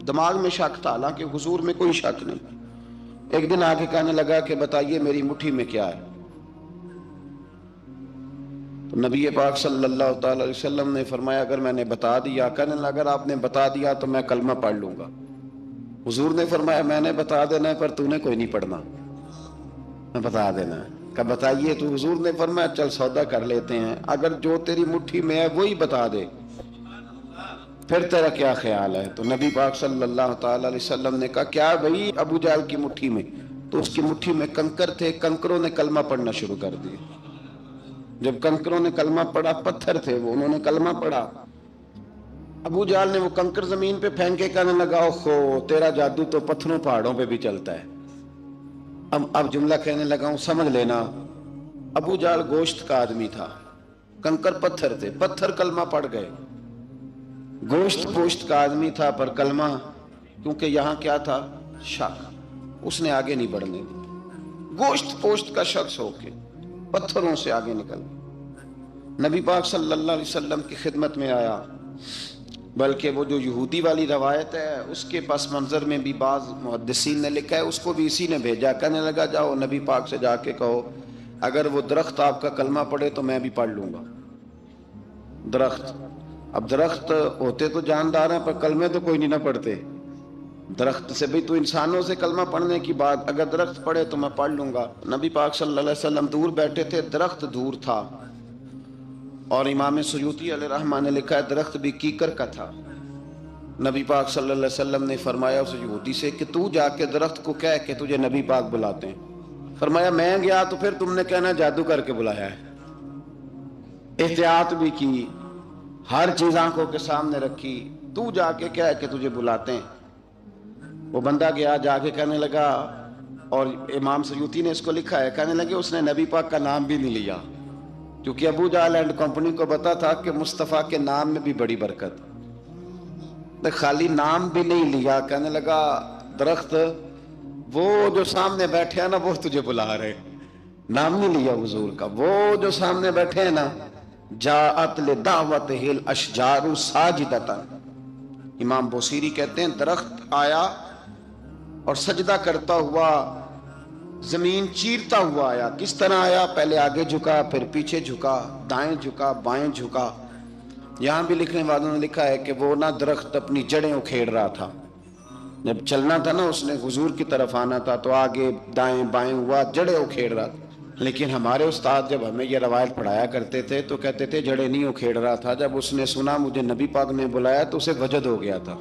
دماغ میں شک تھا، حالانکہ حضور میں کوئی شک نہیں۔ ایک دن آ کے کہنے لگا کہ بتائیے میری مٹھی میں کیا ہے؟ تو نبی پاک صلی اللہ تعالی علیہ وسلم نے فرمایا اگر میں نے بتا دیا، کہنے لگا اگر آپ نے بتا دیا تو میں کلمہ پڑھ لوں گا۔ حضور نے فرمایا میں نے بتا دینا ہے پر تو نے کوئی نہیں پڑھنا، میں بتا دینا ہے۔ کہ بتائیے، تو حضور نے فرمایا چل سودا کر لیتے ہیں، اگر جو تیری مٹھی میں ہے وہی بتا دے پھر تیرا کیا خیال ہے؟ تو نبی پاک صلی اللہ تعالی علیہ وسلم نے کہا کیا بھئی ابو جہل کی مٹھی میں؟ تو اس کی مٹھی میں کنکر تھے، کنکروں نے کلمہ پڑھنا شروع کر دیا۔ جب کنکروں نے کلمہ پڑھا، پتھر تھے وہ، انہوں نے کلمہ پڑھا، ابو جہل نے وہ کنکر زمین پہ پھینکے کہنے لگا اوہو تیرا جادو تو پتھروں پہاڑوں پہ بھی چلتا ہے۔ اب جملہ کہنے لگا ہوں سمجھ لینا، ابو جہل گوشت کا آدمی تھا، کنکر پتھر تھے، پتھر کلمہ پڑھ گئے۔ گوشت پوشت کا آدمی تھا پر کلمہ، کیونکہ یہاں کیا تھا؟ شک، اس نے آگے نہیں بڑھنے دی۔ گوشت پوشت کا شخص ہو کے پتھروں سے آگے نکل گیا۔ نبی پاک صلی اللہ علیہ وسلم کی خدمت میں آیا، بلکہ وہ جو یہودی والی روایت ہے اس کے پس منظر میں بھی بعض محدثین نے لکھا ہے، اس کو بھی اسی نے بھیجا، کہنے لگا جاؤ نبی پاک سے جا کے کہو اگر وہ درخت آپ کا کلمہ پڑھے تو میں بھی پڑھ لوں گا۔ درخت، اب درخت ہوتے تو جاندار ہیں پر کلمے تو کوئی نہیں نہ پڑھتے۔ درخت سے بھی تو انسانوں سے کلمہ پڑھنے کی بات، اگر درخت پڑھے تو میں پڑھ لوں گا۔ نبی پاک صلی اللہ علیہ وسلم دور بیٹھے تھے، درخت دور تھا، اور امام سیوطی علیہ رحمہ نے لکھا ہے درخت بھی کیکر کا تھا۔ نبی پاک صلی اللہ علیہ وسلم نے فرمایا اس یہودی سے کہ تو جا کے درخت کو کہہ کہ تجھے نبی پاک بلاتے ہیں۔ فرمایا میں گیا تو پھر تم نے کہنا جادو کر کے بلایا ہے۔ احتیاط بھی کی، ہر چیز آنکھوں کے سامنے رکھی، تو جا کے کہہ کہ تجھے بلاتے ہیں۔ وہ بندہ گیا، جا کے کہنے لگا، اور امام سیوطی نے اس کو لکھا ہے، کہنے لگے اس نے نبی پاک کا نام بھی نہیں لیا، کیونکہ ابو جہل اینڈ کمپنی کو پتا تھا کہ مصطفیٰ کے نام میں بھی بڑی برکت، خالی نام بھی نہیں لیا۔ کہنے لگا درخت وہ جو سامنے بیٹھے ہیں نا وہ تجھے بلا رہے، نام نہیں لیا حضور کا، وہ جو سامنے بیٹھے ہیں نا، جاءت لدعوتہ الاشجار ساجدۃ، امام بوصیری کہتے ہیں درخت آیا اور سجدہ کرتا ہوا، زمین چیرتا ہوا آیا۔ کس طرح آیا؟ پہلے آگے جھکا، پھر پیچھے جھکا، دائیں جھکا، بائیں جھکا۔ یہاں بھی لکھنے والوں نے لکھا ہے کہ وہ نہ درخت اپنی جڑیں اکھیڑ رہا تھا، جب چلنا تھا نا اس نے حضور کی طرف آنا تھا تو آگے دائیں بائیں ہوا، جڑیں اکھیڑ رہا تھا۔ لیکن ہمارے استاد جب ہمیں یہ روایت پڑھایا کرتے تھے تو کہتے تھے جڑیں نہیں اکھیڑ رہا تھا، جب اس نے سنا مجھے نبی پاک نے بلایا تو اسے وجد ہو گیا تھا،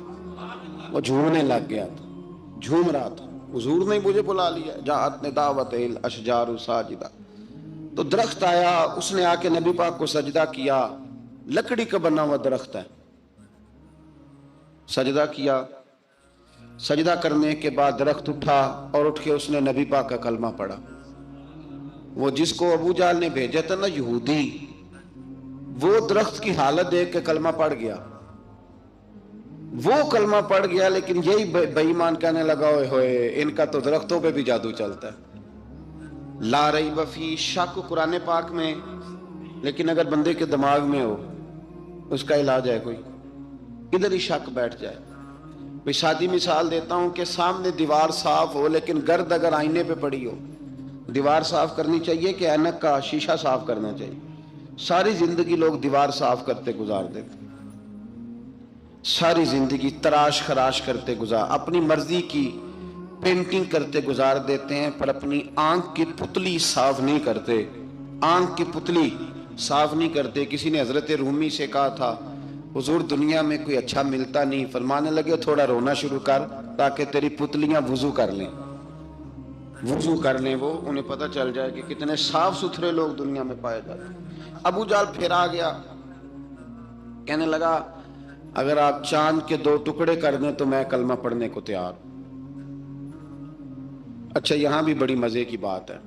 وہ جھومنے لگ گیا تھا، جھوم رہا تھا، حضور نے مجھے بلا لیا، جاءت لدعوتہ الاشجار ساجدہ۔ تو درخت آیا، اس نے آ کے نبی پاک کو سجدہ کیا، لکڑی کا بنا ہوا درخت ہے، سجدہ کیا۔ سجدہ کرنے کے بعد درخت اٹھا اور اٹھ کے اس نے نبی پاک کا کلمہ پڑھا۔ وہ جس کو ابو جہل نے بھیجا تھا نا یہودی، وہ درخت کی حالت دیکھ کے کلمہ پڑھ گیا، وہ کلمہ پڑھ گیا، لیکن یہی بے ایمان کہنے لگا ہوئے ہوئے ان کا تو درختوں پہ بھی جادو چلتا ہے۔ لا ریب فی، شک قرآن پاک میں، لیکن اگر بندے کے دماغ میں ہو اس کا علاج ہے کوئی، ادھر ہی شک بیٹھ جائے۔ میں سادی مثال دیتا ہوں کہ سامنے دیوار صاف ہو لیکن گرد اگر آئینے پہ پڑی ہو، دیوار صاف کرنی چاہیے کہ اینک کا شیشہ صاف کرنا چاہیے؟ ساری زندگی لوگ دیوار صاف کرتے گزار دیتے، ساری زندگی تراش خراش کرتے گزار، اپنی مرضی کی پینٹنگ کرتے گزار دیتے ہیں، پر اپنی آنکھ کی پتلی صاف نہیں کرتے، آنکھ کی پتلی صاف نہیں کرتے۔ کسی نے حضرت رومی سے کہا تھا حضور دنیا میں کوئی اچھا ملتا نہیں، فرمانے لگے تھوڑا رونا شروع کر تاکہ تیری پتلیاں وضو کر لیں، وضو کر لیں، وہ انہیں پتہ چل جائے کہ کتنے صاف ستھرے لوگ دنیا میں پائے جاتے ہیں۔ ابو جہل پھر آ گیا، کہنے لگا اگر آپ چاند کے 2 ٹکڑے کر دیں تو میں کلمہ پڑھنے کو تیار۔ اچھا یہاں بھی بڑی مزے کی بات ہے،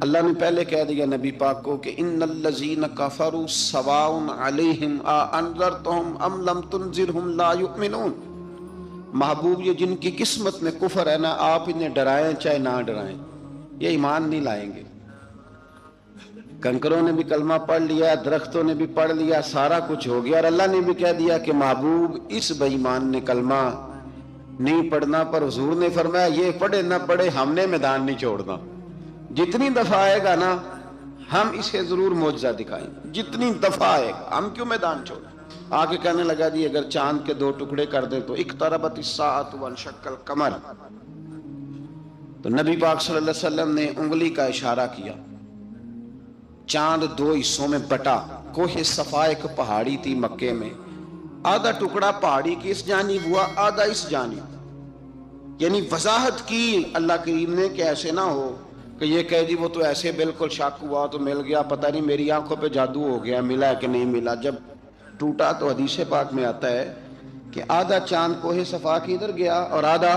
اللہ نے پہلے کہہ دیا نبی پاک کو کہ ان الذین کفروا سواء علیہم اانذرتہم ام لم تنذرہم لا یؤمنون، محبوب یہ جن کی قسمت میں کفر ہے نا، آپ انہیں ڈرائیں چاہے نہ ڈرائیں، یہ ایمان نہیں لائیں گے۔ کنکروں نے بھی کلمہ پڑھ لیا، درختوں نے بھی پڑھ لیا، سارا کچھ ہو گیا، اور اللہ نے بھی کہہ دیا کہ محبوب اس بے ایمان نے کلمہ نہیں پڑھنا، پر حضور نے فرمایا یہ پڑھے نہ پڑھے ہم نے میدان نہیں چھوڑنا، جتنی دفعہ آئے گا نا ہم اسے ضرور معجزہ دکھائیں گے، جتنی دفعہ آئے گا ہم کیوں میدان چھوڑیں۔ آگے کہنے لگا جی اگر چاند کے 2 ٹکڑے کر دے تو اقتربت الساعۃ وانشق القمر، تو نبی پاک صلی اللہ علیہ وسلم نے انگلی کا اشارہ کیا، چاند 2 حصوں میں بٹا۔ کوہ صفا ایک پہاڑی تھی مکے میں، آدھا ٹکڑا پہاڑی کی اس جانب ہوا، آدھا اس جانب، یعنی وضاحت کی اللہ کریم نے کہ ایسے نہ ہو کہ یہ کہہ دی وہ تو ایسے بالکل شک ہوا تو مل گیا، پتہ نہیں میری آنکھوں پہ جادو ہو گیا، ملا ہے کہ نہیں ملا۔ جب ٹوٹا تو حدیث پاک میں آتا ہے کہ آدھا چاند کوہ صفا کی ادھر گیا اور آدھا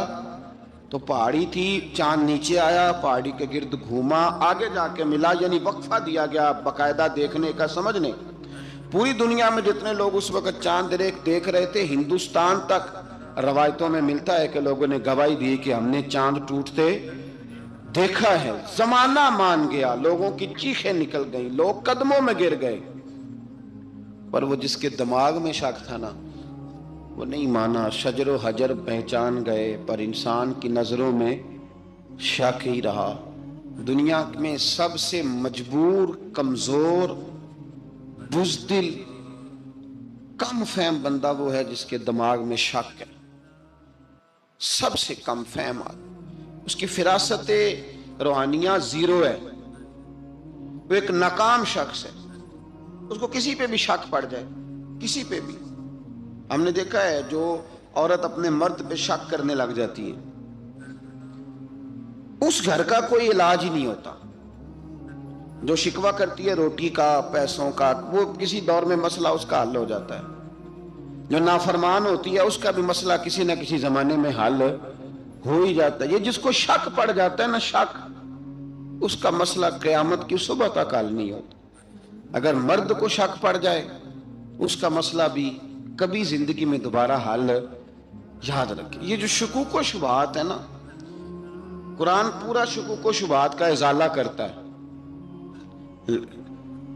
تو پہاڑی تھی، چاند نیچے آیا، پہاڑی کے گرد گھوما، آگے جا کے ملا، یعنی وقفہ دیا گیا باقاعدہ دیکھنے کا، سمجھنے۔ پوری دنیا میں جتنے لوگ اس وقت چاند دیکھ رہے تھے، ہندوستان تک روایتوں میں ملتا ہے کہ لوگوں نے گواہی دی کہ ہم نے چاند ٹوٹتے دیکھا ہے۔ زمانہ مان گیا، لوگوں کی چیخیں نکل گئیں، لوگ قدموں میں گر گئے، پر وہ جس کے دماغ میں شک تھا نا وہ نہیں مانا۔ شجر و حجر پہچان گئے پر انسان کی نظروں میں شک ہی رہا۔ دنیا میں سب سے مجبور، کمزور، بزدل، کم فہم بندہ وہ ہے جس کے دماغ میں شک ہے، سب سے کم فہم آدمی، اس کی فراست روحانیہ زیرو ہے، وہ ایک ناکام شخص ہے، اس کو کسی پہ بھی شک پڑ جائے، کسی پہ بھی۔ ہم نے دیکھا ہے جو عورت اپنے مرد پہ شک کرنے لگ جاتی ہے اس گھر کا کوئی علاج ہی نہیں ہوتا۔ جو شکوہ کرتی ہے روٹی کا، پیسوں کا، وہ کسی دور میں مسئلہ اس کا حل ہو جاتا ہے۔ جو نافرمان ہوتی ہے اس کا بھی مسئلہ کسی نہ کسی زمانے میں حل ہو ہی جاتا ہے۔ یہ جس کو شک پڑ جاتا ہے نا، شک، اس کا مسئلہ قیامت کی صبح تک حل نہیں ہوتا۔ اگر مرد کو شک پڑ جائے اس کا مسئلہ بھی کبھی زندگی میں دوبارہ حل، یاد رکھیں۔ یہ جو شکوک و شبہات ہے نا، قرآن پورا شکوک و شبہات کا ازالہ کرتا ہے،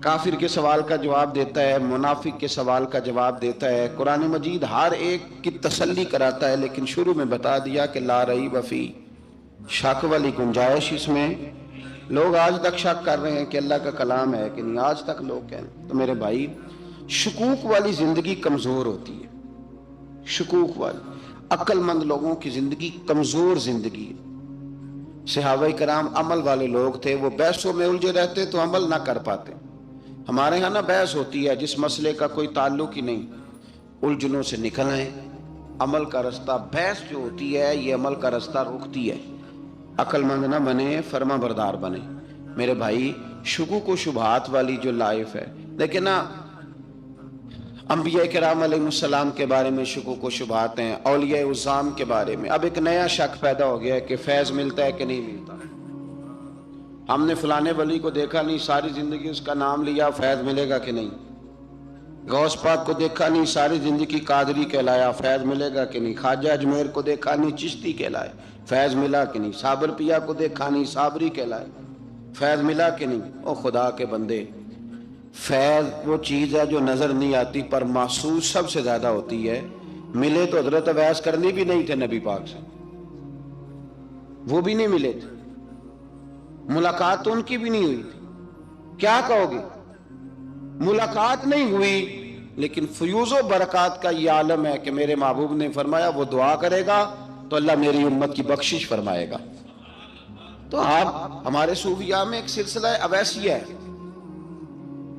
کافر کے سوال کا جواب دیتا ہے، منافق کے سوال کا جواب دیتا ہے۔ قرآن مجید ہر ایک کی تسلی کراتا ہے، لیکن شروع میں بتا دیا کہ لا ریب فی، شک والی گنجائش اس میں۔ لوگ آج تک شک کر رہے ہیں کہ اللہ کا کلام ہے کہ نہیں، آج تک لوگ کہیں۔ تو میرے بھائی، شکوک والی زندگی کمزور ہوتی ہے، شکوک والی، عقل مند لوگوں کی زندگی کمزور زندگی ہے۔ صحابہ کرام عمل والے لوگ تھے، وہ بحثوں میں الجھے رہتے تو عمل نہ کر پاتے۔ ہمارے ہاں نا بحث ہوتی ہے جس مسئلے کا کوئی تعلق ہی نہیں، الجھنوں سے نکل آئیں، عمل کا رستہ، بحث جو ہوتی ہے یہ عمل کا رستہ روکتی ہے۔ عقل مند نہ بنے، فرما بردار بنے۔ میرے بھائی، شکوک و شبہات والی جو لائف ہے، لیکن نا انبیاء کرام علیہ السلام کے بارے میں شکوک و شبہات ہیں، اولیاء عظام کے بارے میں۔ اب ایک نیا شک پیدا ہو گیا ہے کہ فیض ملتا ہے کہ نہیں ملتا۔ ہم نے فلانے ولی کو دیکھا نہیں، ساری زندگی اس کا نام لیا، فیض ملے گا کہ نہیں؟ غوث پاک کو دیکھا نہیں، ساری زندگی قادری کہلایا، فیض ملے گا کہ نہیں؟ خواجہ اجمیر کو دیکھا نہیں، چشتی کہلائے، فیض ملا کہ نہیں؟ صابر پیا کو دیکھا نہیں، صابری کہلائے، فیض ملا کہ نہیں؟ او خدا کے بندے، فیض وہ چیز ہے جو نظر نہیں آتی پر محسوس سب سے زیادہ ہوتی ہے۔ ملے تو حضرت اویس کرنی بھی نہیں تھے نبی پاک سے، وہ بھی نہیں ملے تھے، ملاقات تو ان کی بھی نہیں ہوئی تھی۔ کیا کہو گے؟ ملاقات نہیں ہوئی، لیکن فیوز و برکات کا یہ عالم ہے کہ میرے محبوب نے فرمایا وہ دعا کرے گا تو اللہ میری امت کی بخشش فرمائے گا۔ تو آپ ہمارے صوفیاء میں ایک سلسلہ اویسیہ ہے،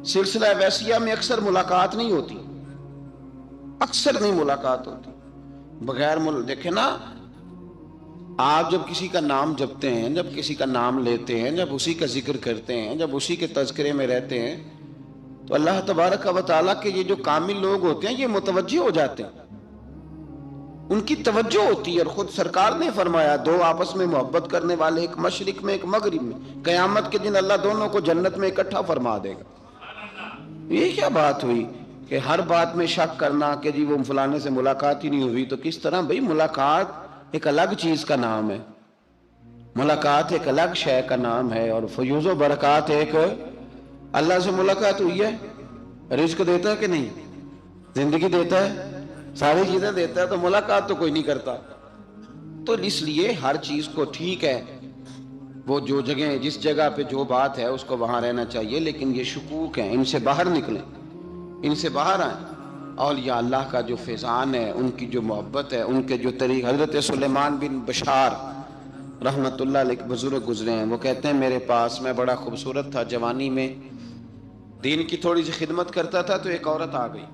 سلسلہ اویسیہ میں اکثر ملاقات نہیں ہوتی، اکثر نہیں ملاقات ہوتی بغیر دیکھیں نا، آپ جب کسی کا نام جپتے ہیں، جب کسی کا نام لیتے ہیں، جب اسی کا ذکر کرتے ہیں، جب اسی کے تذکرے میں رہتے ہیں، تو اللہ تبارک و تعالیٰ کے یہ جو کامل لوگ ہوتے ہیں یہ متوجہ ہو جاتے ہیں، ان کی توجہ ہوتی ہے۔ اور خود سرکار نے فرمایا 2 آپس میں محبت کرنے والے، ایک مشرق میں ایک مغرب میں، قیامت کے دن اللہ دونوں کو جنت میں اکٹھا فرما دے گا۔ یہ کیا بات ہوئی کہ ہر بات میں شک کرنا کہ جی وہ فلانے سے ملاقات ہی نہیں ہوئی؟ تو کس طرح بھئی، ملاقات ایک الگ چیز کا نام ہے، ملاقات ایک الگ شے کا نام ہے، اور فیوز و برکات ایک، اللہ سے ملاقات ہوئی ہے، رزق دیتا ہے کہ نہیں؟ زندگی دیتا ہے، ساری چیزیں دیتا ہے، تو ملاقات تو کوئی نہیں کرتا۔ تو اس لیے ہر چیز کو ٹھیک ہے، وہ جو جگہ جس جگہ پہ جو بات ہے اس کو وہاں رہنا چاہیے، لیکن یہ شکوک ہیں، ان سے باہر نکلیں، ان سے باہر آئیں۔ اولیاء اللہ کا جو فیضان ہے، ان کی جو محبت ہے، ان کے جو طریق، حضرت سلیمان بن بشار رحمت اللہ علیہ بزرگ گزرے ہیں، وہ کہتے ہیں میرے پاس، میں بڑا خوبصورت تھا جوانی میں، دین کی تھوڑی سی خدمت کرتا تھا، تو ایک عورت آ گئی،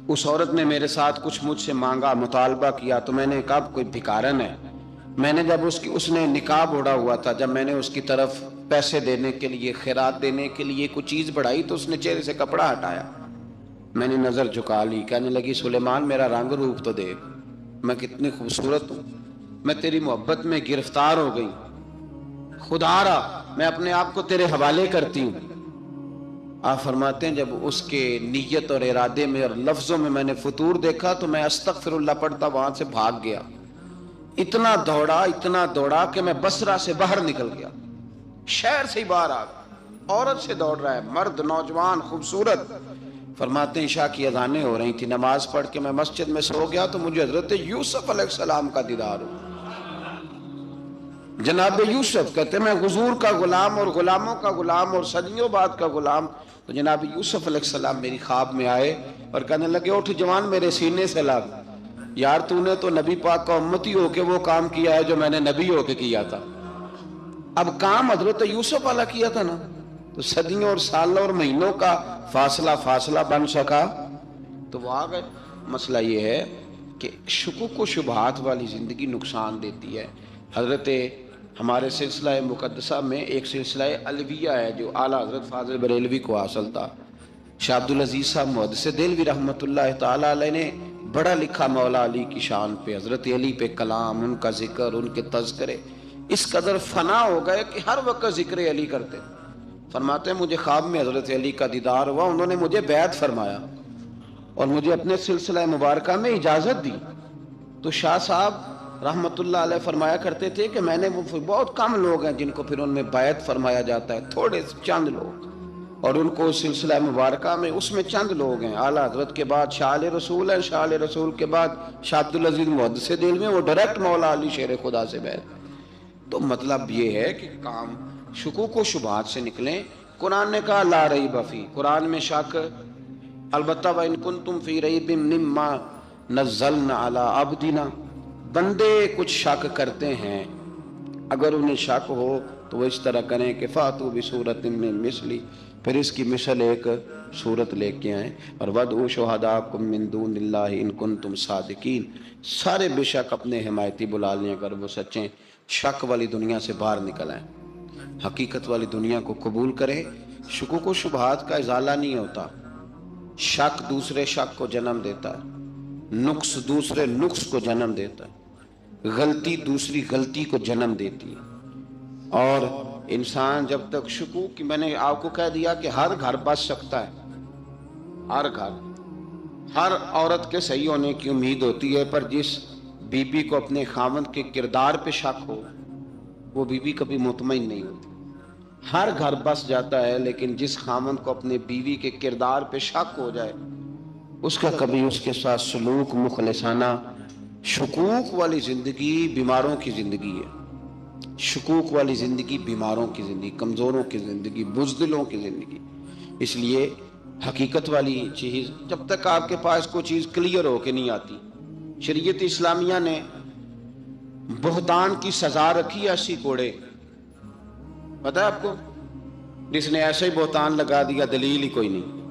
اس عورت نے میرے ساتھ کچھ مجھ سے مانگا، مطالبہ کیا، تو میں نے کہا کوئی بھکارن ہے۔ میں نے جب اس نے نقاب اوڑھا ہوا تھا، جب میں نے اس کی طرف پیسے دینے کے لیے، خیرات دینے کے لیے کوئی چیز بڑھائی، تو اس نے چہرے سے کپڑا ہٹایا، میں نے نظر جھکا لی، کہنے لگی سلیمان میرا رنگ روپ تو دیکھ، میں کتنی خوبصورت ہوں، میں تیری محبت میں گرفتار ہو گئی، خدا را میں اپنے آپ کو تیرے حوالے کرتی ہوں۔ آپ فرماتے ہیں جب اس کے نیت اور ارادے میں اور لفظوں میں میں نے فطور دیکھا، تو میں استغفر اللہ پڑھتا وہاں سے بھاگ گیا، اتنا دوڑا کہ میں بصرہ سے باہر نکل گیا، شہر سے ہی باہر آ گیا، عورت سے دوڑ رہا ہے، مرد، نوجوان، خوبصورت۔ فرماتے ہیں عشاء کی اذانیں ہو رہی تھی، نماز پڑھ کے میں مسجد میں سو گیا، تو مجھے حضرت یوسف علیہ السلام کا دیدار ہو، جناب یوسف، کہتے ہیں میں حضور کا غلام اور غلاموں کا غلام اور صدیوں بعد کا غلام، تو جناب یوسف علیہ السلام میری خواب میں آئے اور کہنے لگے اٹھ جوان، میرے سینے سے لگ، یار تو نے تو نبی پاک کا امتی ہو کے وہ کام کیا ہے جو میں نے نبی ہو کے کیا تھا، اب کام حضرت یوسف والا کیا تھا نا، تو صدیوں اور سالوں اور مہینوں کا فاصلہ بن سکا، تو وہ آ گئے۔ مسئلہ یہ ہے کہ شکوک و شبہات والی زندگی نقصان دیتی ہے۔ حضرت ہمارے سلسلہ مقدسہ میں ایک سلسلہ علویہ ہے جو اعلیٰ حضرت فاضل بریلوی کو حاصل تھا، شاہ عبدالعزیز صاحب محدث دہلوی رحمۃ اللہ تعالیٰ علیہ نے بڑا لکھا مولا علی کی شان پہ، حضرت علی پہ کلام، ان کا ذکر، ان کے تذکرے اس قدر فنا ہو گئے کہ ہر وقت ذکر علی کرتے۔ فرماتے ہیں مجھے خواب میں حضرت علی کا دیدار ہوا، انہوں نے مجھے بیعت فرمایا اور مجھے اپنے سلسلہ مبارکہ میں اجازت دی۔ تو شاہ صاحب رحمت اللہ علیہ فرمایا کرتے تھے کہ میں نے وہ بہت کم لوگ ہیں جن کو پھر ان میں بیعت فرمایا جاتا ہے، تھوڑے چند لوگ، اور ان کو سلسلہ مبارکہ میں اس میں چند لوگ ہیں، اعلیٰ حضرت کے بعد شاہ علیہ رسول ہے، شاہ علیہ رسول کے بعد شاہ عبدالعزیز محدث دہلوی میں، وہ ڈائریکٹ مولا علی شیر خدا سے بیعت۔ تو مطلب یہ ہے کہ کام شکوک و شبہات سے نکلیں۔ قرآن نے کہا لا ریب فیہ، قرآن میں شک البتہ وَإِن كُنتُمْ فِي رَيْبٍ مِّمَّا نَزَّلْنَا عَلَىٰ عَبْدِنَا، بندے کچھ شک کرتے ہیں، اگر انہیں شک ہو تو وہ اس طرح کریں کہ فَأْتُوا بِسُورَةٍ مِّن مِّثْلِهِ، پھر اس کی مثل ایک صورت لے کے آئیں، اور وَادْعُوا شُهَدَاءَكُم مِّن دُونِ اللَّهِ إِن كُنتُمْ صَادِقِينَ، سارے بے شک اپنے حمایتی بلا لیں اگر وہ سچیں، شک والی دنیا سے باہر نکل آئیں، حقیقت والی دنیا کو قبول کریں۔ شکوک و شبہات کا ازالہ نہیں ہوتا، شک دوسرے شک کو جنم دیتا ہے، نقص دوسرے نقص کو جنم دیتا ہے، غلطی دوسری غلطی کو جنم دیتی ہے، اور انسان جب تک شکوک کی، میں نے آپ کو کہہ دیا کہ ہر گھر بس سکتا ہے، ہر گھر، ہر عورت کے صحیح ہونے کی امید ہوتی ہے، پر جس بی بی کو اپنے خاوند کے کردار پہ شک ہو وہ بی بی کبھی مطمئن نہیں ہوتی۔ ہر گھر بس جاتا ہے، لیکن جس خاوند کو اپنے بیوی کے کردار پہ شک ہو جائے اس کا کبھی اس کے ساتھ سلوک مخلصانہ۔ شکوک والی زندگی بیماروں کی زندگی ہے، شکوک والی زندگی بیماروں کی زندگی، کمزوروں کی زندگی، بزدلوں کی زندگی۔ اس لیے حقیقت والی چیز جب تک آپ کے پاس کوئی چیز کلیئر ہو کے نہیں آتی، شریعت اسلامیہ نے بہتان کی سزا رکھی ہے 80 کوڑے، پتہ ہے آپ کو؟ جس نے ایسے ہی بہتان لگا دیا، دلیل ہی کوئی نہیں،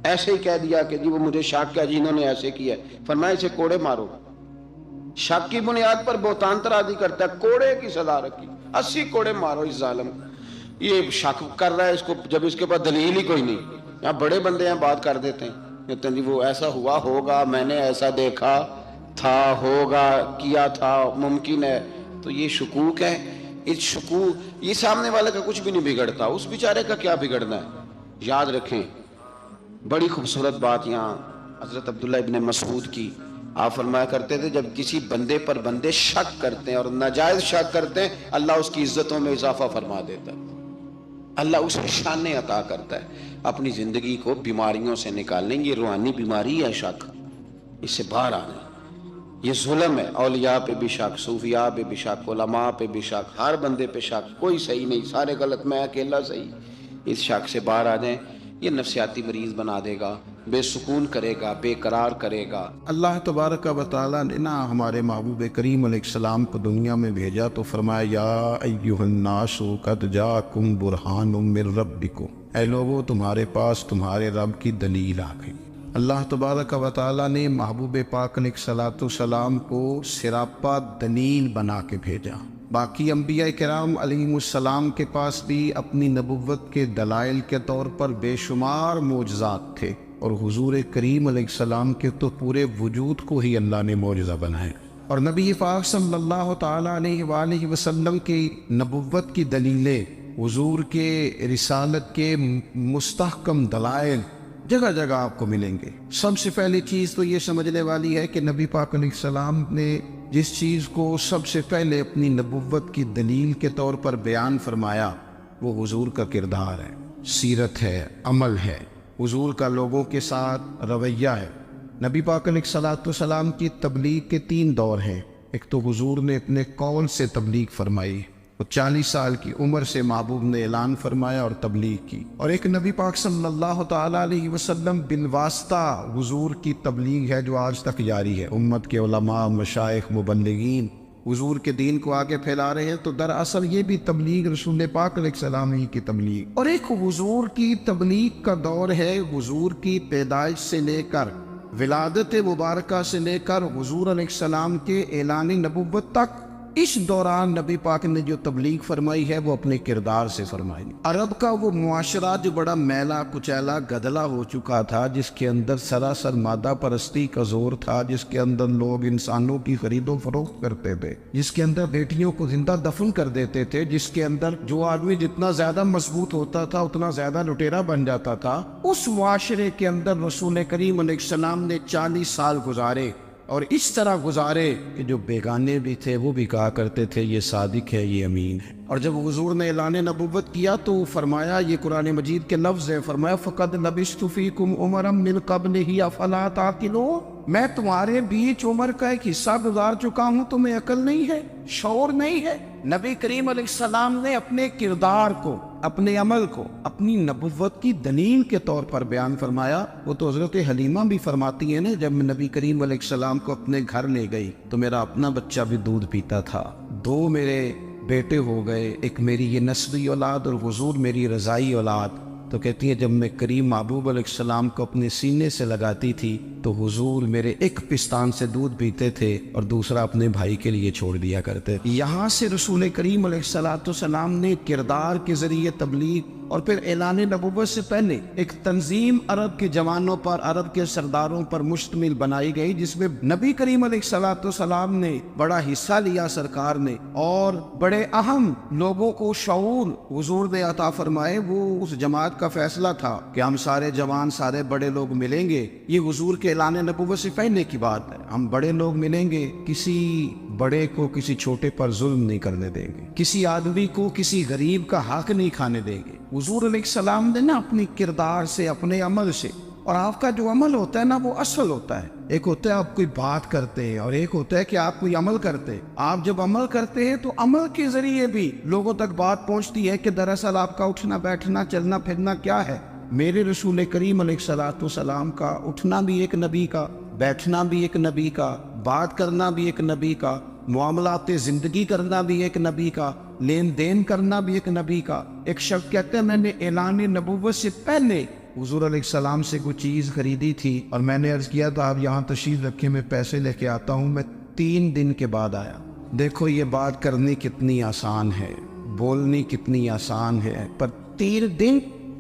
ایسے ہی کہہ دیا کہ جی وہ مجھے شک کیا جی انہوں نے ایسے کیا ہے، فرمایا اسے کوڑے مارو، شک کی بنیاد پر بہتان ترازی کرتا ہے، کوڑے کی سزا رکھی، 80 کوڑے مارو اس ظالم کو۔ یہ شک کر رہا ہے اس کو، جب اس کے پاس دلیل ہی کوئی نہیں۔ یہاں بڑے بندے ہیں بات کر دیتے ہیں، کہتے ہیں جی وہ ایسا ہوا ہوگا، میں نے ایسا دیکھا تھا، ہوگا، کیا تھا، ممکن ہے، تو یہ شکوک ہے۔ اس شکوک، یہ سامنے والے کا کچھ بھی نہیں بگڑتا، اس بیچارے کا کیا بگڑنا ہے۔ یاد رکھیں بڑی خوبصورت بات یہاں حضرت عبداللہ ابن مسعود کی، آپ فرمایا کرتے تھے جب کسی بندے پر بندے شک کرتے ہیں اور ناجائز شک کرتے ہیں، اللہ اس کی عزتوں میں اضافہ فرما دیتا ہے، اللہ اسے شانیں عطا کرتا ہے۔ اپنی زندگی کو بیماریوں سے نکالنے، یہ روحانی بیماری ہے شک، اس سے باہر آنا ہے۔ یہ ظلم ہے، اولیاء پہ بھی شک، صوفیاء پہ بھی شک، علماء پہ بھی شک، ہر بندے پہ شک، کوئی صحیح نہیں، سارے غلط، میں اکیلا صحیح۔ اس شک سے باہر آ جائیں، یہ نفسیاتی مریض بنا دے گا، بے سکون کرے گا، بے قرار کرے گا۔ اللہ تبارک و تعالیٰ نے ہمارے محبوب کریم علیہ السلام کو دنیا میں بھیجا تو فرمایا یا ایھا الناس قد جاءکم برہان من ربکم، اے لوگو تمہارے پاس تمہارے رب کی دلیل آ گئی۔ اللہ تبارک و تعالیٰ نے محبوب پاک علیہ السلام کو سراپا دلیل بنا کے بھیجا۔ باقی انبیاء کرام علیہم السلام کے پاس بھی اپنی نبوت کے دلائل کے طور پر بے شمار معجزات تھے، اور حضور کریم علیہ السلام کے تو پورے وجود کو ہی اللہ نے معجزہ بنائے۔ اور نبی پاک صلی اللہ تعالیٰ علیہ وآلہ وسلم کی نبوت کی دلیلیں، حضور کے رسالت کے مستحکم دلائل جگہ جگہ آپ کو ملیں گے۔ سب سے پہلی چیز تو یہ سمجھنے والی ہے کہ نبی پاک علیہ السلام نے جس چیز کو سب سے پہلے اپنی نبوت کی دلیل کے طور پر بیان فرمایا وہ حضور کا کردار ہے، سیرت ہے، عمل ہے، حضور کا لوگوں کے ساتھ رویہ ہے۔ نبی پاک علیہ السلام کی تبلیغ کے 3 دور ہیں۔ ایک تو حضور نے اپنے قول سے تبلیغ فرمائی، وہ 40 سال کی عمر سے محبوب نے اعلان فرمایا اور تبلیغ کی، اور ایک نبی پاک صلی اللہ تعالیٰ علیہ وسلم بالواسطہ حضور کی تبلیغ ہے جو آج تک جاری ہے۔ امت کے علماء، مشائخ، مبلغین حضور کے دین کو آگے پھیلا رہے ہیں، تو دراصل یہ بھی تبلیغ رسول پاک علیہ السلام ہی کی تبلیغ۔ اور ایک حضور کی تبلیغ کا دور ہے، حضور کی پیدائش سے لے کر ولادت مبارکہ سے لے کر حضور علیہ السلام کے اعلان نبوت تک۔ اس دوران نبی پاک نے جو تبلیغ فرمائی ہے وہ اپنے کردار سے فرمائی۔ عرب کا وہ معاشرہ جو بڑا میلا کچیلا گدلا ہو چکا تھا، جس کے اندر سراسر مادہ پرستی کا زور تھا، جس کے اندر لوگ انسانوں کی خرید و فروخت کرتے تھے، جس کے اندر بیٹیوں کو زندہ دفن کر دیتے تھے، جس کے اندر جو آدمی جتنا زیادہ مضبوط ہوتا تھا اتنا زیادہ لٹیرا بن جاتا تھا، اس معاشرے کے اندر رسول کریم علیہ السلام نے 40 سال گزارے، اور اس طرح گزارے کہ جو بیگانے بھی تھے وہ بھی کہا کرتے تھے یہ صادق ہے، یہ امین ہے۔ اور جب حضور نے اعلان نبوت کیا تو فرمایا، یہ قرآن مجید کے لفظ ہیں، فرمایا فَقَدْ لَبِثْتُ فِيكُمْ عُمَرًا مِّن قَبْلِهِ أَفَلَا تَعْقِلُونَ، میں تمہارے بیچ عمر کا ایک حصہ گزار چکا ہوں، تمہیں عقل نہیں ہے، شعور نہیں ہے۔ نبی کریم علیہ السلام نے اپنے کردار کو، اپنے عمل کو اپنی نبوت کی دلیل کے طور پر بیان فرمایا۔ وہ تو حضرت حلیمہ بھی فرماتی ہیں نا، جب میں نبی کریم علیہ السلام کو اپنے گھر لے گئی تو میرا اپنا بچہ بھی دودھ پیتا تھا، 2 میرے بیٹے ہو گئے، ایک میری یہ نسبی اولاد اور حضور میری رضائی اولاد۔ تو کہتی ہیں جب میں کریم محبوب علیہ السلام کو اپنے سینے سے لگاتی تھی تو حضور میرے ایک پستان سے دودھ پیتے تھے اور دوسرا اپنے بھائی کے لیے چھوڑ دیا کرتے۔ یہاں سے رسول کریم علیہ السلام نے کردار کے ذریعے تبلیغ اور پھر اعلان نبوت سے پہلے ایک تنظیم عرب کے جوانوں پر، عرب کے سرداروں پر مشتمل بنائی گئی، جس میں نبی کریم علیہ السلام نے بڑا حصہ لیا، سرکار نے، اور بڑے اہم لوگوں کو شعور حضور نے عطا فرمائے۔ وہ اس جماعت کا فیصلہ تھا کہ ہم سارے جوان، سارے بڑے لوگ ملیں گے، یہ حضور کے اعلان نبوت سے پہلے کی بات ہے، ہم بڑے لوگ ملیں گے، کسی بڑے کو کسی چھوٹے پر ظلم نہیں کرنے دیں گے، کسی آدمی کو کسی غریب کا حق نہیں کھانے دیں گے۔ حضور علیہ السلام نے اپنی کردار سے، اپنے عمل سے، اور آپ کا جو عمل ہوتا ہے وہ اصل ہوتا ہے۔ ایک ہوتا ہے آپ کوئی بات کرتے ہیں اور ایک ہوتا ہے کہ آپ کوئی عمل کرتے ہیں۔ آپ جب عمل کرتے ہیں تو عمل کے ذریعے بھی لوگوں تک بات پہنچتی ہے کہ دراصل آپ کا اٹھنا بیٹھنا، چلنا پھرنا کیا ہے۔ میرے رسول کریم علیہ السلام کا اٹھنا بھی ایک نبی کا، بیٹھنا بھی ایک نبی کا، بات کرنا بھی ایک نبی کا، معاملات زندگی کرنا بھی ایک نبی کا، لین دین کرنا بھی ایک نبی کا۔ ایک شخص کہتے ہیں میں نے اعلان نبوت سے پہلے حضور علیہ السلام سے کوئی چیز خریدی تھی اور میں نے عرض کیا تھا آپ یہاں تشریف رکھیں، میں پیسے لے کے آتا ہوں، میں 3 دن کے بعد آیا۔ دیکھو یہ بات کرنی کتنی آسان ہے، بولنی کتنی آسان ہے، پر 3 دن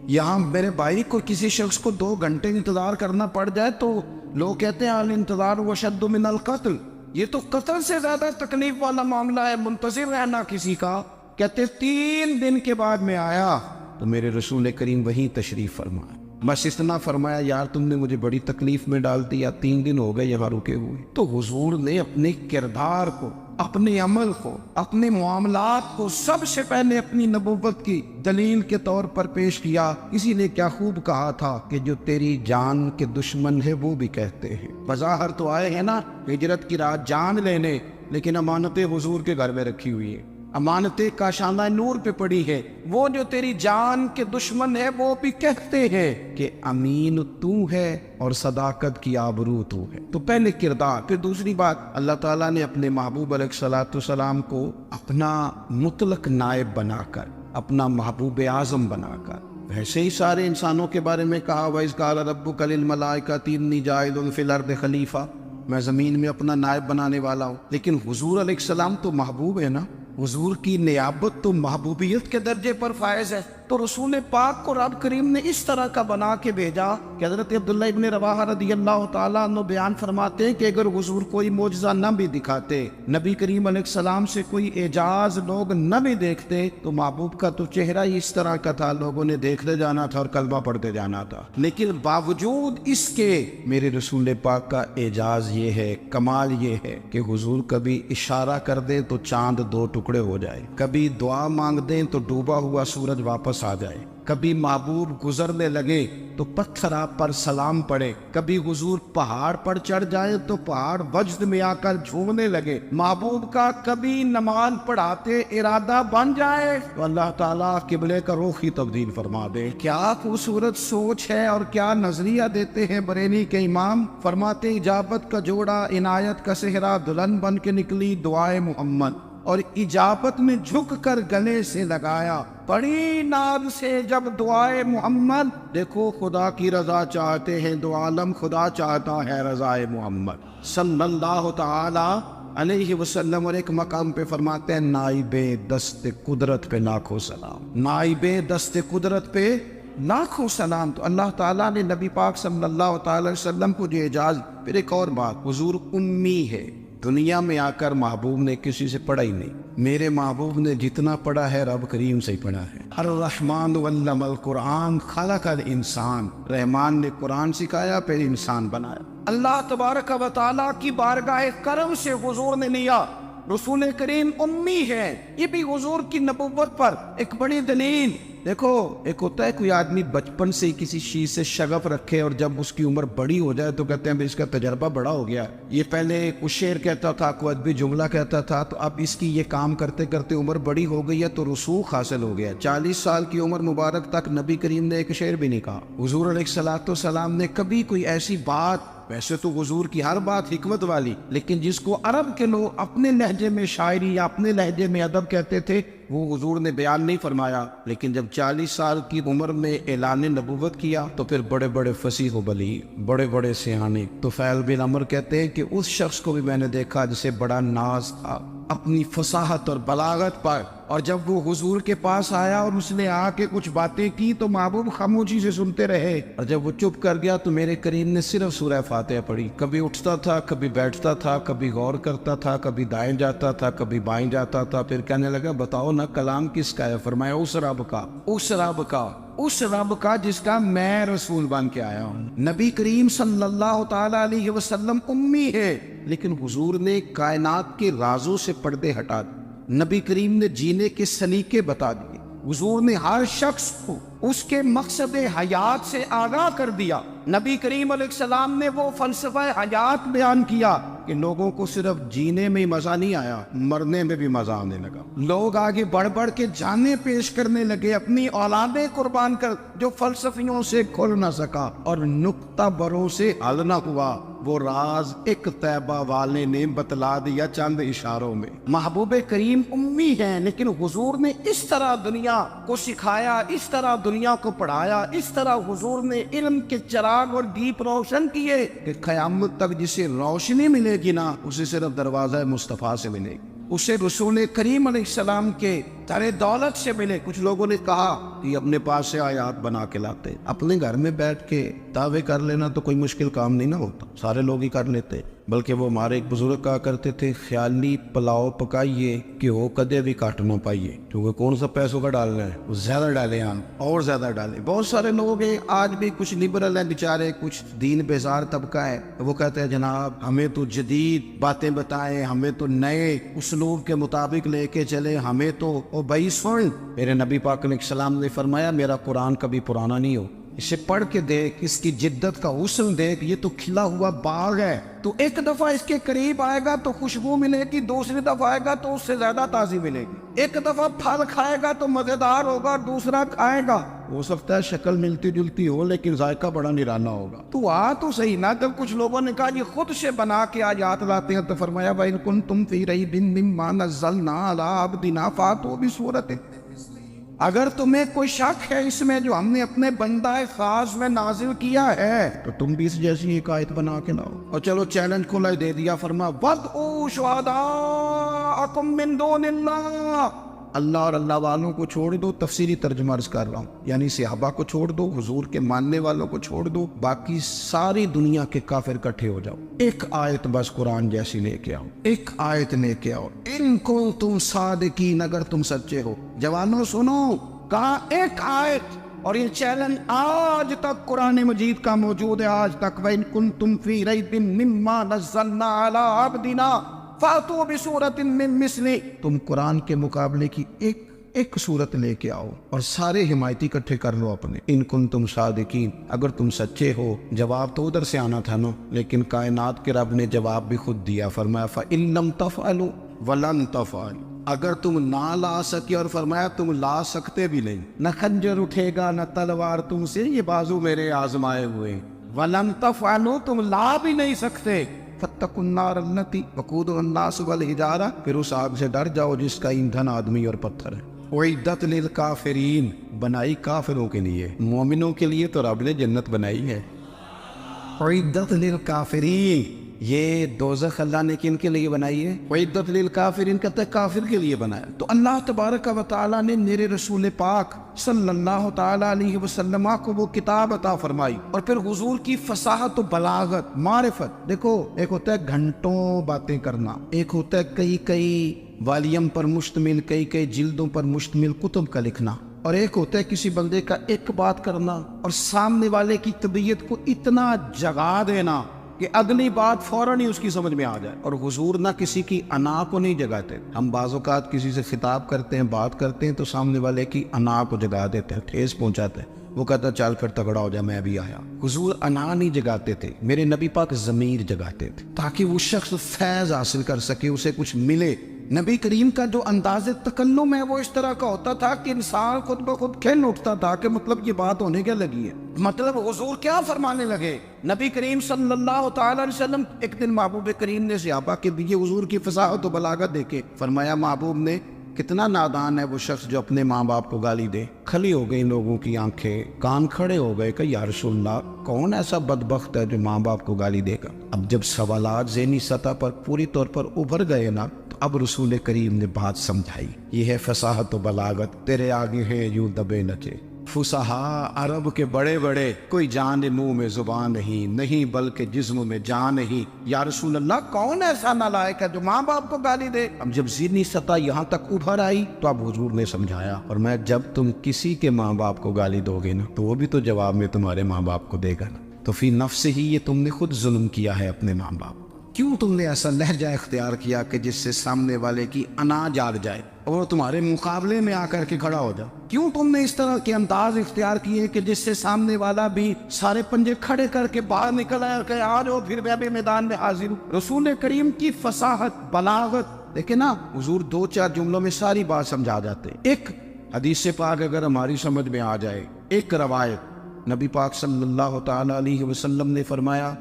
یہاں میرے بھائی کو کسی شخص کو 2 گھنٹے انتظار کرنا پڑ جائے تو لوگ کہتے ہیں الانتظار وشد من القتل، یہ تو قتل سے زیادہ تکلیف والا معاملہ ہے، منتظر رہنا کسی کا۔ کہتے 3 دن کے بعد میں آیا تو میرے رسول کریم وہیں تشریف فرمائے۔ بس اتنا فرمایا یار تم نے مجھے بڑی تکلیف میں ڈال دیا، 3 دن ہو گئے یہاں رکے ہوئے۔ تو حضور نے اپنے کردار کو، اپنے عمل کو، اپنے معاملات کو سب سے پہلے اپنی نبوت کی دلیل کے طور پر پیش کیا۔ کسی نے کیا خوب کہا تھا کہ جو تیری جان کے دشمن ہے وہ بھی کہتے ہیں، بظاہر تو آئے ہیں نا ہجرت کی رات جان لینے، لیکن امانتیں حضور کے گھر میں رکھی ہوئی ہیں، امانتیں کاشانہ نور پہ پڑی ہے۔ وہ جو تیری جان کے دشمن ہے وہ بھی کہتے ہیں کہ امین تو ہے اور صداقت کی آبرو تو ہے۔ تو پہلے کردار، پھر دوسری بات، اللہ تعالیٰ نے اپنے محبوب علیہ الصلوۃ والسلام کو اپنا مطلق نائب بنا کر، اپنا محبوب اعظم بنا کر، ویسے ہی سارے انسانوں کے بارے میں کہا وَإِذْ قَالَ رَبُّكَ لِلْمَلَائِكَةِ إِنِّي جَاعِلٌ فِي الْأَرْضِ خلیفہ، میں زمین میں اپنا نائب بنانے والا ہوں۔ لیکن حضور علیہ السلام تو محبوب ہے نا، حضور کی نیابت تو محبوبیت کے درجے پر فائز ہے۔ تو رسول پاک کو رب کریم نے اس طرح کا بنا کے بھیجا کہ حضرت عبداللہ ابن رواحہ رضی اللہ تعالیٰ عنہ بیان فرماتے ہیں کہ اگر حضور کوئی معجزہ نہ بھی دکھاتے، نبی کریم علیہ السلام سے کوئی اعجاز لوگ نہ بھی دیکھتے، تو محبوب کا تو چہرہ ہی اس طرح کا تھا، لوگوں نے دیکھتے جانا تھا اور کلمہ پڑھتے جانا تھا۔ لیکن باوجود اس کے میرے رسول پاک کا اعجاز یہ ہے، کمال یہ ہے کہ حضور کبھی اشارہ کر دیں تو چاند 2 ٹکڑے ہو جائے، کبھی دعا مانگ دیں تو ڈوبا ہوا سورج واپس آ جائے، کبھی محبوب گزرنے لگے تو پتھر آپ پر سلام پڑے، کبھی حضور پہاڑ پر چڑھ جائے تو پہاڑ وجد میں آ کر جھومنے لگے، محبوب کا کبھی نماز پڑھاتے ارادہ بن جائے تو اللہ تعالیٰ قبلے کا رخ ہی تبدیل فرما دے۔ کیا خوبصورت سوچ ہے اور کیا نظریہ دیتے ہیں بریلی کے امام، فرماتے اجابت کا جوڑا عنایت کا صحرا دلہن بن کے نکلی دعائے محمد، اور اجابت میں جھک کر گلے سے لگایا بڑی ناز سے جب دعائے محمد، دیکھو خدا کی رضا چاہتے ہیں، دو عالم خدا چاہتا ہے رضائے محمد صلی اللہ تعالی علیہ وسلم۔ اور ایک مقام پہ فرماتے ہیں نائب دست قدرت پہ لاکھوں سلام، نائب دست قدرت پہ لاکھوں سلام۔ تو اللہ تعالیٰ نے نبی پاک صلی اللہ تعالی علیہ وسلم کو جو اعجاز۔ پھر ایک اور بات، حضور امی ہے، دنیا میں آ کر محبوب نے کسی سے پڑھا ہی نہیں، میرے محبوب نے جتنا پڑھا ہے رب کریم سے ہی پڑھا ہے۔ الرحمن علم القرآن خلق الانسان، رحمان نے قرآن سکھایا پھر انسان بنایا۔ اللہ تبارک و تعالیٰ کی بارگاہ کرم سے حضور نے لیا، رسول کریم امی ہے، یہ بھی حضور کی نبوت پر ایک بڑی دلیل۔ دیکھو ایک ہوتا ہے کوئی آدمی بچپن سے کسی چیز سے شغف رکھے اور جب اس کی عمر بڑی ہو جائے تو کہتے ہیں اس کا تجربہ بڑا ہو گیا، یہ پہلے کچھ شعر کہتا تھا، کوئی ادبی جملہ کہتا تھا، تو اب اس کی یہ کام کرتے کرتے عمر بڑی ہو گئی ہے تو رسوخ حاصل ہو گیا۔ 40 سال کی عمر مبارک تک نبی کریم نے ایک شعر بھی نہیں کہا، حضور علیہ الصلوۃ والسلام نے کبھی کوئی ایسی بات، ویسے تو حضور کی ہر بات حکمت والی، لیکن جس کو عرب کے لوگ اپنے لہجے میں شاعری یا اپنے لہجے میں ادب کہتے تھے وہ حضور نے بیان نہیں فرمایا۔ لیکن جب 40 سال کی عمر میں اعلان نبوت کیا تو پھر بڑے بڑے فصیح و بلیغ، بڑے بڑے سیانے طفیل بن عمر کہتے ہیں کہ اس شخص کو بھی میں نے دیکھا جسے بڑا ناز تھا اپنی فصاحت اور بلاغت پر، اور جب وہ حضور کے پاس آیا اور اس نے آ کے کچھ باتیں کی تو محبوب خاموشی سے سنتے رہے، اور جب وہ چپ کر گیا تو میرے کریم نے صرف سورہ فاتحہ پڑھی، کبھی اٹھتا تھا، کبھی بیٹھتا تھا، کبھی غور کرتا تھا، کبھی دائیں جاتا تھا، کبھی بائیں جاتا تھا، پھر کہنے لگا بتاؤ نا کلام کس کا ہے؟ فرمایا اس رب کا، اس رب کا، اس رب کا جس کا میں رسول بن کے آیا ہوں۔ نبی کریم صلی اللہ تعالی علیہ وسلم امی ہے، لیکن حضور نے کائنات کے رازوں سے پردے ہٹا دیے، نبی کریم نے جینے کے سلیقے بتا دیے، حضور نے ہر شخص کو اس کے مقصد حیات سے آگاہ کر دیا۔ نبی کریم علیہ السلام نے وہ فلسفہ حیات بیان کیا کہ لوگوں کو صرف جینے میں مزہ نہیں آیا، مرنے میں بھی مزہ آنے لگا، لوگ آگے بڑھ بڑھ کے جانیں پیش کرنے لگے، اپنی اولادیں قربان کر، جو فلسفیوں سے کھل نہ سکا اور نکتہ بروں سے حل نہ ہوا، وہ راز ایک طیبہ والے نے بتلا دیا چند اشاروں میں۔ محبوب کریم امی ہیں، لیکن حضور نے اس طرح دنیا کو سکھایا، اس طرح دنیا کو پڑھایا، اس طرح حضور نے علم کے چراغ اور دیپ روشن کیے کہ قیامت تک جسے روشنی ملے گی نا اسے صرف دروازہ مصطفیٰ سے ملے گی، اسے رسول کریم علیہ السلام کے در دولت سے ملے۔ کچھ لوگوں نے کہا کہ اپنے پاس سے آیات بنا کے لاتے، اپنے گھر میں بیٹھ کے دعوے کر لینا تو کوئی مشکل کام نہیں نہ ہوتا، سارے لوگ ہی کر لیتے۔ بلکہ وہ ہمارے ایک بزرگ کہا کرتے تھے خیالی پلاؤ پکائیے کہ وہ کدے بھی کاٹ نہ پائیے، کیونکہ کون سا پیسوں کا ڈالنا ہے، وہ زیادہ ڈالیں آپ اور زیادہ ڈالیں۔ بہت سارے لوگ ہیں آج بھی، کچھ لبرل ہیں بیچارے، کچھ دین بیزار طبقہ ہے، وہ کہتے ہیں جناب ہمیں تو جدید باتیں بتائیں، ہمیں تو نئے اسلوب کے مطابق لے کے چلے، ہمیں تو او بھائی سن، میرے نبی پاک علیہ السلام نے فرمایا میرا قرآن کبھی پرانا نہیں ہو، اسے پڑھ کے دیکھ، اس کی جدت کا حسن دیکھ، یہ تو کھلا ہوا باغ ہے، تو ایک دفعہ اس کے قریب آئے گا تو خوشبو ملے گی، دوسری دفعہ آئے گا تو اس سے زیادہ تازی ملے گی، ایک دفعہ پھل کھائے گا تو مزیدار ہوگا، دوسرا کھائے گا ہو سکتا ہے شکل ملتی جلتی ہو لیکن ذائقہ بڑا نرالا ہوگا۔ تو تو صحیح نا، جب کچھ لوگوں نے کہا یہ خود سے بنا کے آیات لاتے ہیں تو فرمایا وَإِن كُنتُمْ فِي رَيْبٍ مِّمَّا نَزَّلْنَا عَلَىٰ عَبْدِنَا فَأْتُوا بِسُورَةٍ، اگر تمہیں کوئی شک ہے اس میں جو ہم نے اپنے بندہ خاص میں نازل کیا ہے تو تم بھی اس جیسی ایک آیت بنا کے لاؤ۔ اور چلو چیلنج کھلا دے دیا، فرما وَادْعُوا شُهَدَاءَكُم مِّن دُونِ اللَّهِ، اللہ اور اللہ والوں کو چھوڑ دو، تفسیری ترجمہ عرض کر رہا ہوں، یعنی صحابہ کو چھوڑ دو، حضور کے ماننے والوں کو چھوڑ دو، باقی ساری دنیا کے کافر اکٹھے ہو جاؤ، ایک آیت بس قرآن جیسی لے کے آؤ، ایک آیت لے کے آؤ، ان کنتم صادقین، اگر تم سچے ہو۔ جوانوں سنو، کہا ایک آیت، اور یہ چیلنج آج تک قرآن مجید کا موجود ہے، آج تک وَإِن كُنتُمْ فِي رَيْبٍ مِّمَّا نَزَّلْنَا عَلَىٰ عَبْدِنَا فَأْتُوا بِسُورَةٍ مِّن مِّثْلِهِ، تم قرآن کے مقابلے کی ایک صورت لے کے آؤ اور سارے حمایتی اکٹھے کر لو اپنے، ان کنتم صادقین، اگر تم سچے ہو۔ جواب تو ادھر سے آنا تھا نا، لیکن کائنات کے رب نے جواب بھی خود دیا، فرمایا فَإِن لَّمْ تَفْعَلُوا وَلَن تَفْعَلُوا، اگر تم نہ لا سکے، اور فرمایا تم لا سکتے بھی نہیں، نہ خنجر اٹھے گا نہ تلوار تم سے، یہ بازو میرے آزمائے ہوئے، وَلَن تَفْعَلُوا، تم لا بھی نہیں سکتے، فَاتَّقُوا النَّارَ الَّتِي وَقُودُهَا النَّاسُ وَالْحِجَارَةُ، پھر اس آگ سے ڈر جاؤ جس کا ایندھن آدمی اور پتھر ہے، اُعِدَّتْ لِلْكَافِرِينَ، بنائی کافروں کے لیے، مومنوں کے لیے تو رب نے جنت بنائی ہے، اُعِدَّتْ لِلْكَافِرِينَ، یہ دوزخ اللہ نے کن کے لیے بنائی ہے؟ اُعِدَّتْ لِلْكَافِرِينَ، کہتا ہے کافر کے لیے بنایا۔ تو اللہ تبارک و تعالیٰ نے میرے رسول پاک صلی اللہ تعالیٰ علیہ وسلم کو وہ کتاب عطا فرمائی، اور پھر حضور کی فصاحت و بلاغت، معرفت، دیکھو ایک ہوتا ہے گھنٹوں باتیں کرنا، ایک ہوتا ہے کئی والیم پر مشتمل، کئی جلدوں پر مشتمل کتب کا لکھنا، اور ایک ہوتا ہے کسی بندے کا ایک بات کرنا اور سامنے والے کی طبیعت کو اتنا جگا دینا کہ اگلی بات فوراً ہی اس کی سمجھ میں آ جائے۔ اور حضور نہ کسی کی انا کو نہیں جگاتے، ہم بعض اوقات کسی سے خطاب کرتے ہیں، بات کرتے ہیں تو سامنے والے کی انا کو جگا دیتے ہیں، ٹھیس پہنچاتے ہیں، وہ کہتا چل پھر تگڑا ہو جا میں بھی آیا۔ حضور انا نہیں جگاتے تھے، میرے نبی پاک ضمیر جگاتے تھے تاکہ وہ شخص فیض حاصل کر سکے، اسے کچھ ملے۔ نبی کریم کا جو انداز تکلم ہے وہ اس طرح کا ہوتا تھا کہ انسان خود بخود کھل اٹھتا تھا کہ مطلب یہ بات ہونے کیا لگی ہے، مطلب حضور کیا فرمانے لگے۔ نبی کریم صلی اللہ تعالی علیہ وسلم ایک دن محبوب کریم نے صحابہ کے دیے حضور کی فصاحت و بلاغت دیکھے، فرمایا محبوب نے کتنا نادان ہے وہ شخص جو اپنے ماں باپ کو گالی دے۔ کھلی ہو گئی لوگوں کی آنکھیں، کان کھڑے ہو گئے کہ یا رسول اللہ کون ایسا بدبخت ہے جو ماں باپ کو گالی دے گا۔ اب جب سوالات ذہنی سطح پر پوری طور پر ابھر گئے نا، تو اب رسول کریم نے بات سمجھائی، یہ ہے فصاحت و بلاغت، تیرے آگے ہے یوں دبے نچے۔ فصحا عرب کے بڑے بڑے، کوئی جان منہ میں زبان نہیں بلکہ جسم میں جان نہیں۔ یا رسول اللہ کون ایسا نالائق ہے جو ماں باپ کو گالی دے؟ اب جب ذہنی سطح یہاں تک ابھر آئی تو اب حضور نے سمجھایا، اور میں جب تم کسی کے ماں باپ کو گالی دو گے نا تو وہ بھی تو جواب میں تمہارے ماں باپ کو دے گا نا، تو فی نفس ہی یہ تم نے خود ظلم کیا ہے اپنے ماں باپ۔ کیوں تم نے ایسا لہجہ اختیار کیا کہ جس سے سامنے والے کی انا جاگ جائے اور وہ تمہارے مقابلے میں آ کر کے کھڑا ہو جائے؟ کیوں تم نے اس طرح کے انداز اختیار کیے کہ جس سے سامنے والا بھی سارے پنجے کھڑے کر کے باہر نکل آئے کہ آ جاؤ پھر میں بھی میدان میں حاضر ہوں؟ رسول کریم کی فصاحت بلاغت دیکھیں نا، حضور 2-4 جملوں میں ساری بات سمجھا جاتے۔ ایک حدیث پاک اگر ہماری سمجھ میں آ جائے، ایک روایت، نبی پاک صلی اللہ تعالی علیہ وسلم نے فرمایا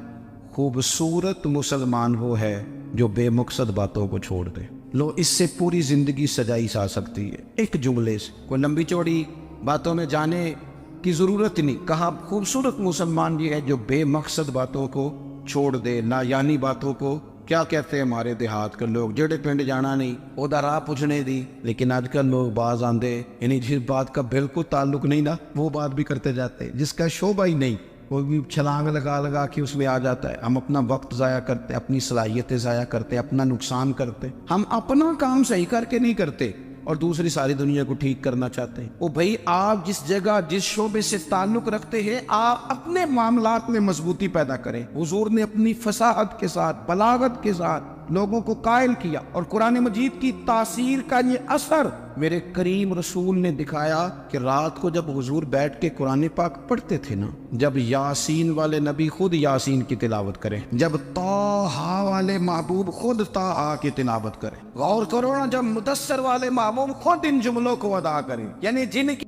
خوبصورت مسلمان وہ ہے جو بے مقصد باتوں کو چھوڑ دے۔ لو اس سے پوری زندگی سجائی جا سکتی ہے ایک جملے سے، کوئی لمبی چوڑی باتوں میں جانے کی ضرورت نہیں۔ کہا خوبصورت مسلمان یہ ہے جو بے مقصد باتوں کو چھوڑ دے، لا یعنی باتوں کو، کیا کہتے ہیں ہمارے دیہات کے لوگ، جڑے پنڈ جانا نہیں اودا راہ پوچھنے دی، لیکن آج کل لوگ باز آندے، یعنی جس بات کا بالکل تعلق نہیں نا وہ بات بھی کرتے جاتے، جس کا شعبہ ہی نہیں کوئی بھی چھلانگ لگا لگا کے اس میں آ جاتا ہے. ہم اپنا وقت ضائع کرتے, اپنی صلاحیتیں ضائع کرتے, اپنا نقصان کرتے. ہم اپنا کام صحیح کر کے نہیں کرتے اور دوسری ساری دنیا کو ٹھیک کرنا چاہتے ہیں. وہ بھائی آپ جس جگہ جس شعبے سے تعلق رکھتے ہیں آپ اپنے معاملات میں مضبوطی پیدا کریں. حضور نے اپنی فصاحت کے ساتھ, بلاغت کے ساتھ لوگوں کو قائل کیا, اور قرآن مجید کی تاثیر کا یہ اثر میرے کریم رسول نے دکھایا کہ رات کو جب حضور بیٹھ کے قرآن پاک پڑھتے تھے نا, جب یاسین والے نبی خود یاسین کی تلاوت کریں, جب طٰہٰ والے محبوب خود طٰہٰ کی تلاوت کریں, غور کرو نا, جب مدثر والے محبوب خود ان جملوں کو ادا کریں, یعنی جن کی